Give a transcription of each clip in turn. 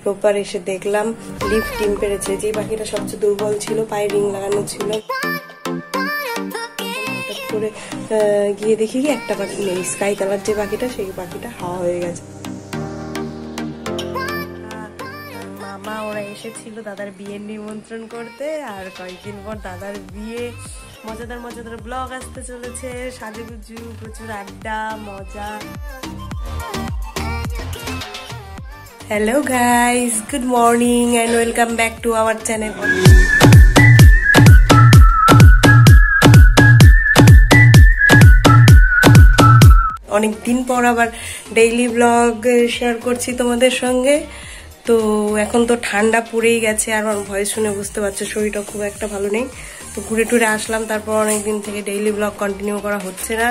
রোববার এসে দেখলাম লিফট ডিম পেরেছে। যে পাখিটা সবচেয়ে দুর্বল ছিল, পায়ে রিং লাগানো ছিল, হঠাৎ করে গিয়ে দেখি কি একটা পাখি নেই। স্কাই কালার যে পাখিটা, সেই পাখিটা হাওয়া হয়ে গেছে। মামা ওরা এসেছিল দাদার বিয়ের নিমন্ত্রণ করতে, আর কয়েকদিন পর দাদার বিয়ে। মজাদার মজাদার ব্লগ আসতে চলেছে, সাজুগুজু, প্রচুর আড্ডা, মজা। Hello guys, good morning and welcome back to our channel. অনেকদিন পর আবার ডেইলি ব্লগ শেয়ার করছি তোমাদের সঙ্গে। তো এখন তো ঠান্ডা পড়েই গেছে, আর আমার ভয়েস শুনে বুঝতে পারছো শরীরটা খুব একটা ভালো নেই। তো ঘুরে টুরে আসলাম, তারপর অনেকদিন থেকে ডেইলি ব্লগ কন্টিনিউ করা হচ্ছে না।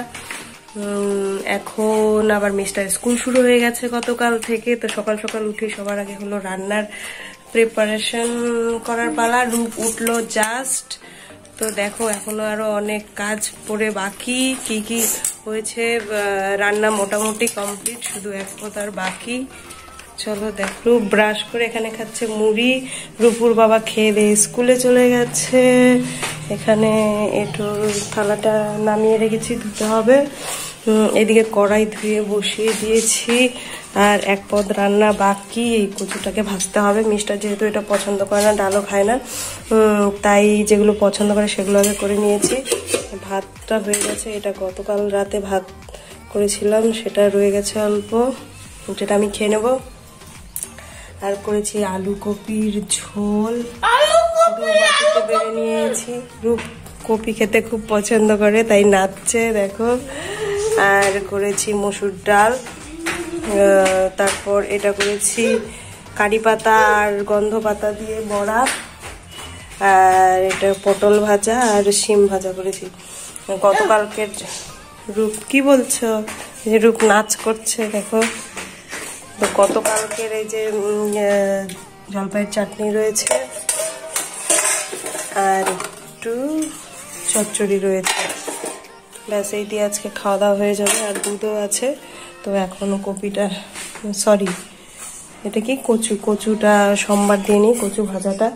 এখন আবার মিস্টার স্কুল শুরু হয়ে গেছে গতকাল থেকে। তো সকাল সকাল উঠে সবার আগে হলো রান্নার প্রিপারেশন করার পালা। রূপ উঠলো জাস্ট। তো দেখো এখনো আরো অনেক কাজ পড়ে বাকি। কি কি হয়েছে, রান্না মোটামুটি কমপ্লিট, শুধু এক কথার বাকি। চলো দেখো, ব্রাশ করে এখানে খাচ্ছে মুড়ি। রূপুর বাবা খেয়ে দিয়ে স্কুলে চলে গেছে। এখানে একটু থালাটা নামিয়ে রেখেছি, ধুতে হবে। এদিকে কড়াই ধুয়ে বসিয়ে দিয়েছি, আর এক পদ রান্না বাকি। এই কচুটাকে ভাজতে হবে। মিষ্টার যেহেতু এটা পছন্দ করে না, ডালও খায় না, তাই যেগুলো পছন্দ করে সেগুলো আগে করে নিয়েছি। ভাতটা হয়ে গেছে, এটা গতকাল রাতে ভাত করেছিলাম, সেটা রয়ে গেছে অল্প, যেটা আমি খেয়ে নেব। আর করেছি আলু কপির ঝোল, বেড়ে নিয়েছি। রূপ কপি খেতে খুব পছন্দ করে, তাই নাচছে দেখো। আর করেছি মসুর ডাল, তারপর এটা করেছি কারি পাতা আর গন্ধ পাতা দিয়ে বড়া, আর এটা পটল ভাজা আর শিম ভাজা করেছি। গতকালকের রূপ কি বলছো, যে রূপ নাচ করছে দেখো। তো গতকালকের এই যে জলপাইয়ের চাটনি রয়েছে, আর একটু চচ্চড়ি রয়েছে, ব্যাস এই দিয়ে আজকে খাওয়া দাওয়া হয়ে যাবে। আর দুধও আছে। তো এখনো কপিটা, সরি এটা কি কচুটা সোমবার দিয়ে নিই, কচু ভাজাটা।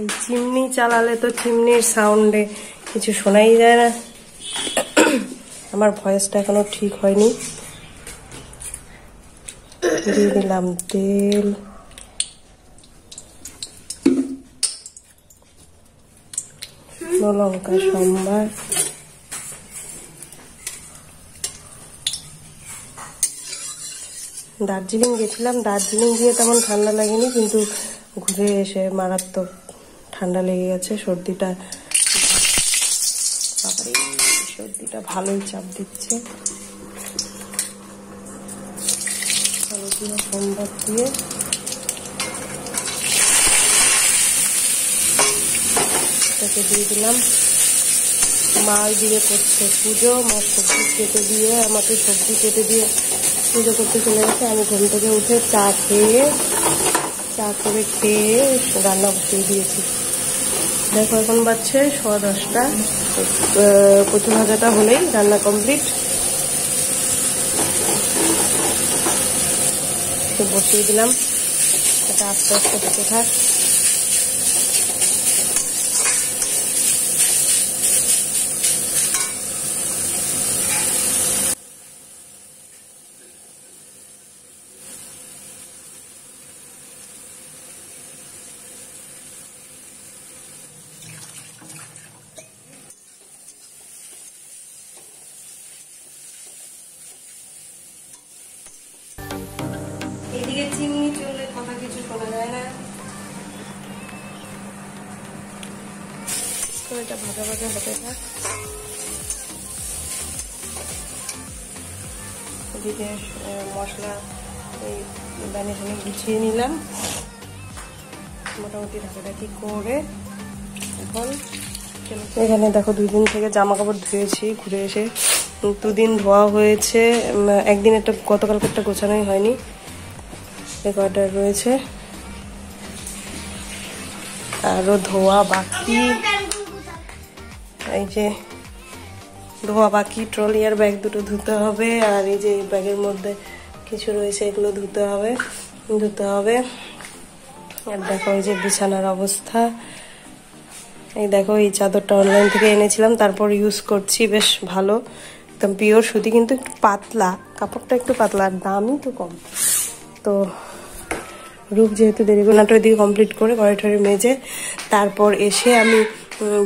এই চিমনি চালালে তো চিমনির সাউন্ডে কিছু শোনাই যায় না। আমার ভয়েসটা এখনো ঠিক হয়নি। দিয়ে দিলাম তেল, লঙ্কা সোমবার, দার্জিলিং গেছিলাম। দার্জিলিং গিয়ে তেমন ঠান্ডা লাগেনি, কিন্তু ঘুরে এসে মারাত্মক ঠান্ডা লেগে গেছে। সর্দিটা ভালোই চাপ দিচ্ছে। সোমবার দিয়ে এটাকে দিয়ে দিলাম। মা দিয়ে করছে পুজো, মা সবজি কেটে দিয়ে, আমাকে সবজি কেটে দিয়ে পুজো করতে চলে গেছে। আমি ঘুম থেকে উঠে চা করে খেয়ে রান্না বসিয়ে দিয়েছি। দেখো এখন বাজছে 10:15। কচু ভাজাটা হলেই রান্না কমপ্লিট। বসিয়ে দিলাম, এটা আস্তে আস্তে হতে থাক। এদিকে চিমনি চললে কথা কিছু শোনা যায় না। তো এটা ভাজা ভাজা হতে থাক। এদিকে মশলা এই বানিয়ে গুছিয়ে নিলাম মোটামুটি, ঢাকাঢাকি করে। এখন এখানে দেখো 2 দিন থেকে জামা কাপড় ধুয়েছি, ঘুরে এসে 2 দিন ধোয়া হয়েছে। একদিন একটা গতকালকেরটা গোছানোই হয়নি, অর্ডার রয়েছে, আরো ধোয়া বাকি। এই যে ধোয়া বাকি। ট্রলি আর ব্যাগ দুটো ধুতে হবে, আর এই যে ব্যাগের মধ্যে কিছু রয়েছে এগুলো ধুতে হবে। আর দেখো এই যে বিছানার অবস্থা। এই দেখো এই চাদরটা অনলাইন থেকে এনেছিলাম, তারপর ইউজ করছি, বেশ ভালো, একদম পিওর সুতি, কিন্তু একটু পাতলা, কাপড়টা একটু পাতলা, আর দামই তো কম। তো রূপ যেহেতু দেরি করে নাটক দিয়ে কমপ্লিট করে ঘরে ঠরে মেজে তারপর এসে আমি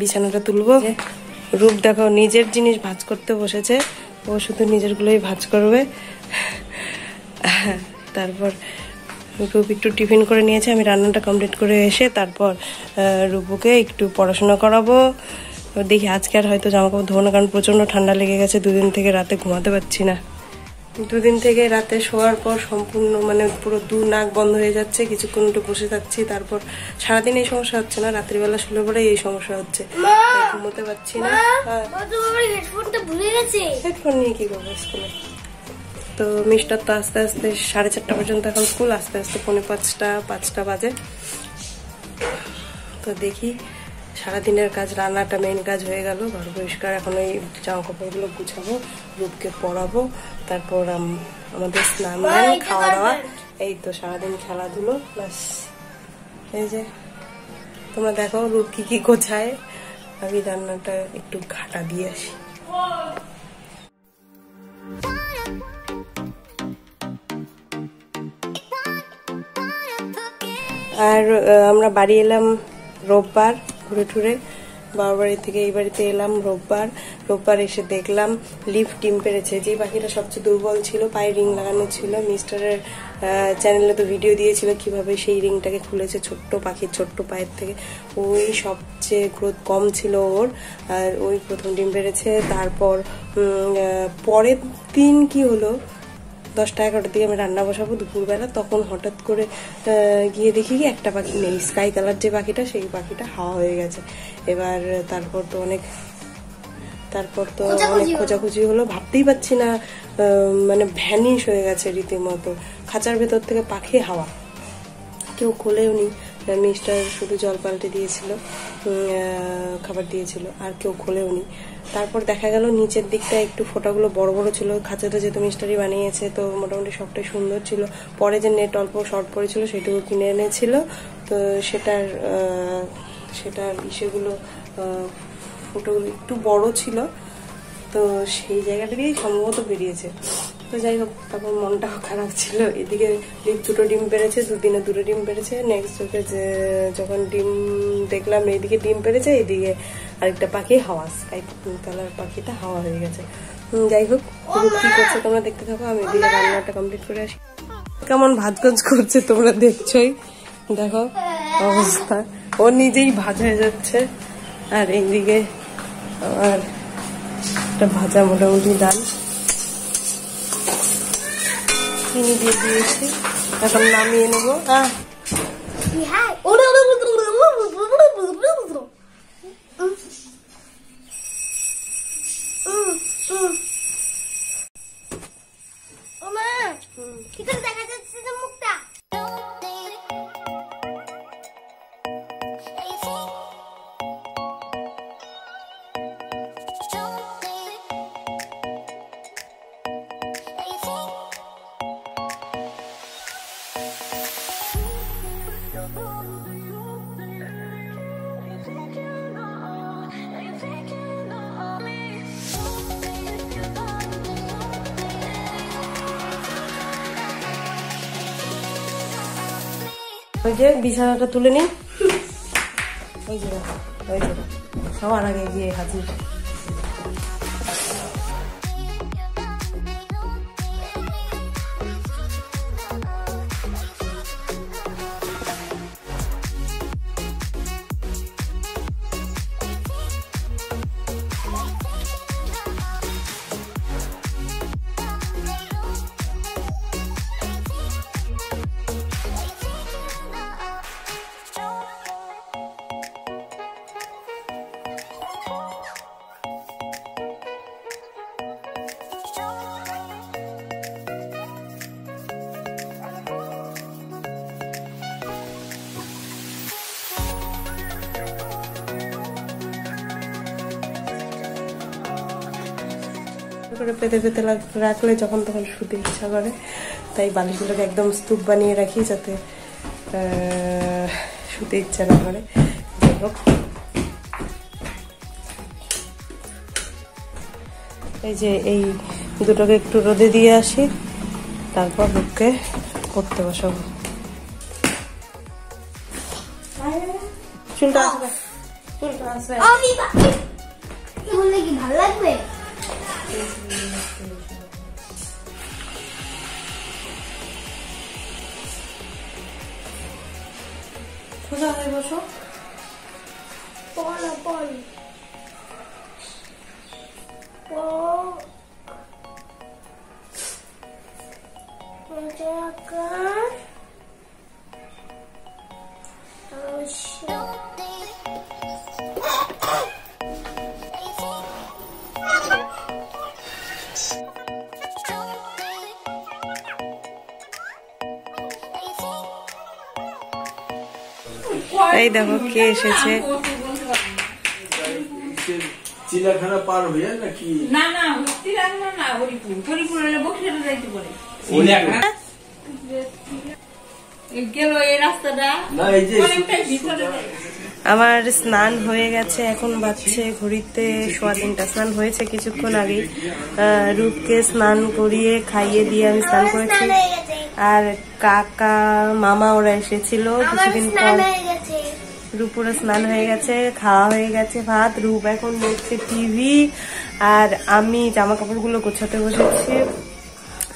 বিছানাটা তুলবো। রূপ দেখো নিজের জিনিস ভাঁজ করতে বসেছে, ও শুধু নিজেরগুলোই ভাঁজ করবে। তারপর রূপ একটু টিফিন করে নিয়েছে, আমি রান্নাটা কমপ্লিট করে এসে তারপর রূপুকে একটু পড়াশোনা করাবো। দেখি আজকে আর হয়তো জামাকাপড় ধোবো না, কারণ প্রচণ্ড ঠান্ডা লেগে গেছে। দুদিন থেকে রাতে ঘুমাতে পারছি না। দুদিন থেকে রাতে শোয়ার পর সম্পূর্ণ মানে পুরো দু নাক বন্ধ হয়ে যাচ্ছে, কিছুক্ষণ একটু বসে থাকছি, তারপর সারাদিন এই সমস্যা হচ্ছে না, রাত্রিবেলা শুলে পরে এই সমস্যা হচ্ছে, ঘুমোতে পারছি না। হেডফোন নিয়ে কি করবো স্কুলে? তো মিস্টার তো আস্তে আস্তে 4:30 পর্যন্ত এখন স্কুল, আস্তে আস্তে 4:45 বাজে। তো দেখি সারাদিনের কাজ, রান্নাটা মেইন কাজ হয়ে গেল, ঘর পরিষ্কার। এখন ওই জামা কাপড়গুলো গুছাবো, রূপকে পরাবো, তারপর আমাদের স্নান দান, খাওয়া দাওয়া, এই তো সারাদিন খেলাধুলো ব্যাস। এই যে তোমরা দেখো রূপ কি গোছায়, আমি রান্নাটা একটু ঘাটা দিয়ে আসি। আর আমরা বাড়ি এলাম রোববার, ঘুরে টুরে বাবার বাড়ি থেকে এই বাড়িতে এলাম রোববার এসে দেখলাম লিফ ডিম পেরেছে। যে পাখিটা সবচেয়ে দুর্বল ছিল, পায়ে রিং লাগানো ছিল, মিস্টারের চ্যানেলে তো ভিডিও দিয়েছিল কিভাবে সেই রিংটাকে খুলেছে, ছোট্ট পাখির ছোট্ট পায়ের থেকে। ওই সবচেয়ে গ্রোথ কম ছিল ওর, আর ওই প্রথম ডিম পেরেছে। তারপর পরের দিন কি হলো, 10টা-11টার দিকে আমি রান্না বসাবো দুপুরবেলা, তখন হঠাৎ করে গিয়ে দেখি কি একটা পাখি নেই, স্কাই কালার যে পাখিটা, সেই পাখিটা হাওয়া হয়ে গেছে। এবার তারপর তো অনেক খোঁজাখুঁজি হলো, ভাবতেই পারছি না, মানে ভ্যানিশ হয়ে গেছে রীতিমতো। খাঁচার ভেতর থেকে পাখি হাওয়া, কেউ খোলেও নি। মিস্টার শুধু জল পাল্টে দিয়েছিল, খাবার দিয়েছিল, আর কেউ খোলেও নি। তারপর দেখা গেল নিচের দিকটা একটু ফোঁটাগুলো বড় বড় ছিল। খাঁচাটা যেহেতু মিস্টারই বানিয়েছে, তো মোটামুটি সবটাই সুন্দর ছিল। পরে যে নেট অল্প শর্ট পড়েছিল সেটুকু কিনে এনেছিল, তো সেটার ইসেগুলো ফোঁটাগুলো একটু বড় ছিল, তো সেই জায়গাটা দিয়েই সম্ভবত বেরিয়েছে। তো যাই হোক, তারপর মনটাও খারাপ ছিল। এদিকে দুটো ডিম পেরেছে, দুদিনে দুটো ডিম পেরেছে। নেক্সট ওকে যখন ডিম দেখলাম এইদিকে ডিম পেরেছে, এইদিকে আরেকটা পাখি হাওয়া, স্কাই কালার পাখিটা হাওয়া হয়ে গেছে। যাই হোক, কি করছে তোমরা দেখতে থাকো, আমি এদিকে রান্নাটা কমপ্লিট করে আসি। কেমন ভাজগজ করছে তোমরা দেখছোই, দেখো অবস্থা, ও নিজেই ভাজ হয়ে যাচ্ছে। আর এইদিকে আমার একটা ভাজা মোটামুটি ডাল চিনি দিয়ে দিয়েছি, এখন নামিয়ে নেবো। দেখা যাচ্ছে মুখটা। ওই যে বিছানাটা তুলে নিই, ওই যে সবার আগে গিয়ে হাজির। করে পেতে পেতে রাখলে যখন তখন শুতে ইচ্ছা করে, তাই বালিশগুলোকে একদম স্তূপ বানিয়ে রাখি যাতে শুতে ইচ্ছা না করে। যাই হোক, এই যে এই দুটোকে একটু রোদে দিয়ে আসি, তারপর রূপকে পড়তে বসাবো। চুলটা আসবে, চুলটা আসবে। বললে কি ভালো লাগবে? সোজা হয়ে বসো। পল পল এই দেখো কে এসেছে। চিড়িয়াখানা পার হয়ে নাকি? না না, চিড়িয়াখানা না, হরিপুর। হরিপুর হলে বক্সিটা যাইতে পারে। গেল এই রাস্তাটা অনেকটাই ভিতরে। আমার স্নান হয়ে গেছে, এখন বাজছে ঘড়িতে 3:15। স্নান হয়েছে কিছুক্ষণ আগে। রূপকে স্নান করিয়ে খাইয়ে দিয়ে আমি স্নান করেছি, আর কাকা মামা ওরা এসেছিল কিছুদিন পর। রূপুরে স্নান হয়ে গেছে, খাওয়া হয়ে গেছে ভাত। রূপ এখন দেখছে টিভি, আর আমি জামা কাপড়গুলো গোছাতে বসেছি।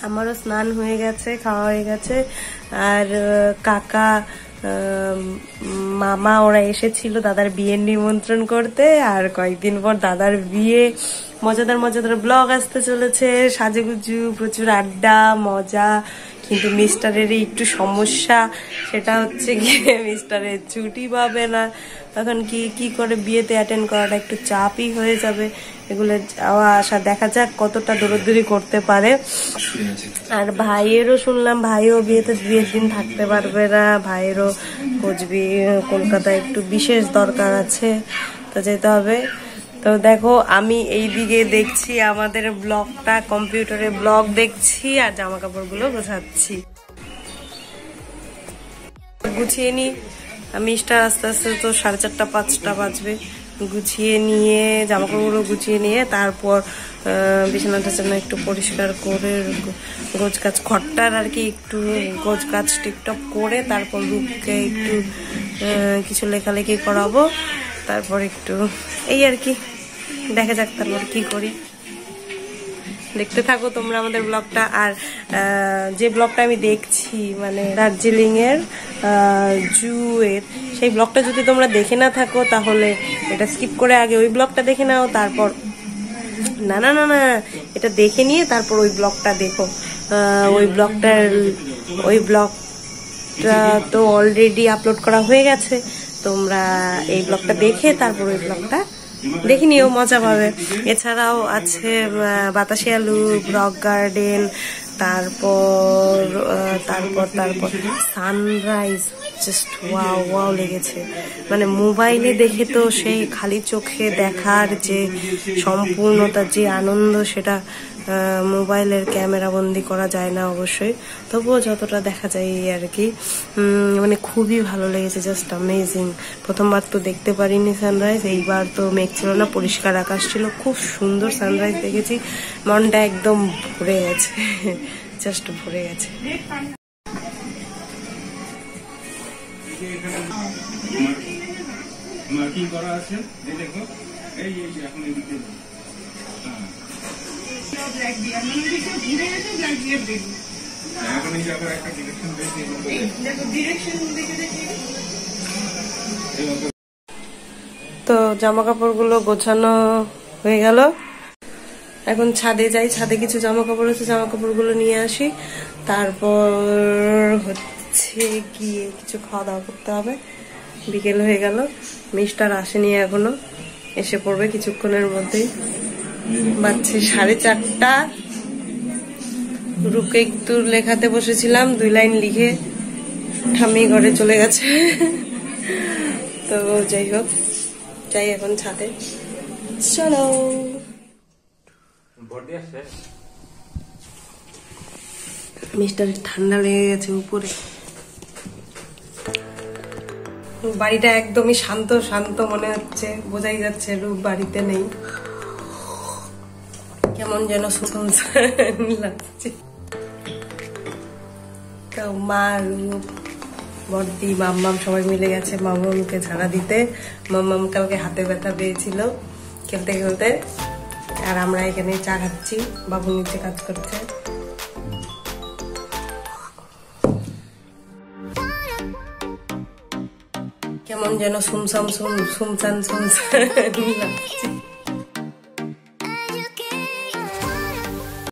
আমারও স্নান হয়ে গেছে, খাওয়া হয়ে গেছে, আর কাকা মামা ওরা এসেছিল দাদার বিয়ের নিমন্ত্রণ করতে। আর কয়েকদিন পর দাদার বিয়ে, মজাদার মজাদার ব্লগ আসতে চলেছে, সাজুগুজু, প্রচুর আড্ডা মজা। কিন্তু মিস্টারেরই একটু সমস্যা, সেটা হচ্ছে গিয়ে মিস্টারের ছুটি পাবে না। তখন কি করে বিয়েতে অ্যাটেন্ড করাটা একটু চাপই হয়ে যাবে। এগুলো যাওয়া আসা, দেখা যাক কতটা দৌড়দৌড়ি করতে পারে। আর ভাইয়েরও শুনলাম ভাইও বিয়ের দিন থাকতে পারবে না। ভাইয়েরও কলকাতায় একটু বিশেষ দরকার আছে, তো যেতে হবে। তো দেখো আমি এই দিকে দেখছি আমাদের ব্লগটা, কম্পিউটারে ব্লগ দেখছি, আর জামা কাপড়গুলো গোছাচ্ছি। গুছিয়ে নি আমি, আস্তে আস্তে তো 4:30 5টা বাজবে। গুছিয়ে নিয়ে জামা কাপড়গুলো গুছিয়ে নিয়ে তারপর বিছানা টিছানা একটু পরিষ্কার করে গোছ কাজ ঘরটার আর কি একটু গোছ কাজ টিপটপ করে তারপর রূপকে একটু কিছু লেখালেখি করাবো। তারপর একটু এই আর কি, দেখা যাক তারপর কি করি। দেখতে থাকো তোমরা আমাদের ব্লগটা। আর যে ব্লগটা আমি দেখছি মানে দার্জিলিং এর জু এর, সেই ব্লগটা যদি তোমরা দেখে না থাকো তাহলে এটা স্কিপ করে আগে ওই ব্লগটা দেখে নাও, তারপর না না না না এটা দেখে নিয়ে তারপর ওই ব্লগটা দেখো। ওই ব্লগটা তো অলরেডি আপলোড করা হয়ে গেছে, তোমরা এই ব্লগটা দেখে তারপর ওই ব্লগটা দেখে নিও, মজা পাবে। এছাড়াও আছে বাতাসি আলু, রক গার্ডেন, তারপর সানরাইজ। জাস্ট ওয়াও ওয়াও লেগেছে, মানে মোবাইলে দেখে তো সেই খালি চোখে দেখার যে সম্পূর্ণতা, যে আনন্দ, সেটা মোবাইলের ক্যামেরা বন্দি করা যায় না অবশ্যই, তবুও যতটা দেখা যায় আর কি। মানে খুবই ভালো লেগেছে, জাস্ট অ্যামেজিং। প্রথমবার তো দেখতে পারিনি সানরাইজ, এইবার তো মেঘ ছিল না, পরিষ্কার আকাশ ছিল, খুব সুন্দর সানরাইজ দেখেছি। মনটা একদম ভরে গেছে, জাস্ট ভরে গেছে। মার্কিং করা আছে, এই দেখো, এই এখন এই দিকে এখন এই জায়গায় একটা ডিরেকশন দেখে। তো জামা কাপড়গুলো গোছানো হয়ে গেল, এখন ছাদে যাই। ছাদে কিছু জামা কাপড় আছে, জামা কাপড়গুলো নিয়ে আসি, তারপর হচ্ছে গিয়ে কিছু খাওয়া দাওয়া করতে হবে। বিকেল হয়ে গেল, মিস্টার আসেনি এখনো, এসে পড়বে কিছুক্ষণের মধ্যেই। বাজছে 4:30। রূপকে একটু লেখাতে বসেছিলাম, 2 লাইন লিখে ঠাম্মি ঘরে চলে গেছে। তো যাই হোক, যাই এখন ছাদে, চলো। মিস্টার ঠান্ডা লেগে গেছে উপরে। বাড়িটা একদমই শান্ত শান্ত মনে হচ্ছে, বোঝাই যাচ্ছে রূপ বাড়িতে নেই, কেমন যেন সুনসান লাগছে। তো মা, রূপ, বর্দি, মাম্মাম সবাই মিলে গেছে মাম্মামকে ঝাড়া দিতে। মাম্মাম কালকে হাতে ব্যথা পেয়েছিল খেলতে খেলতে, আর আমরা এখানে চা খাচ্ছি, বাবু নিচে কাজ করছে। কেমন যেন সুমসান লাগছে।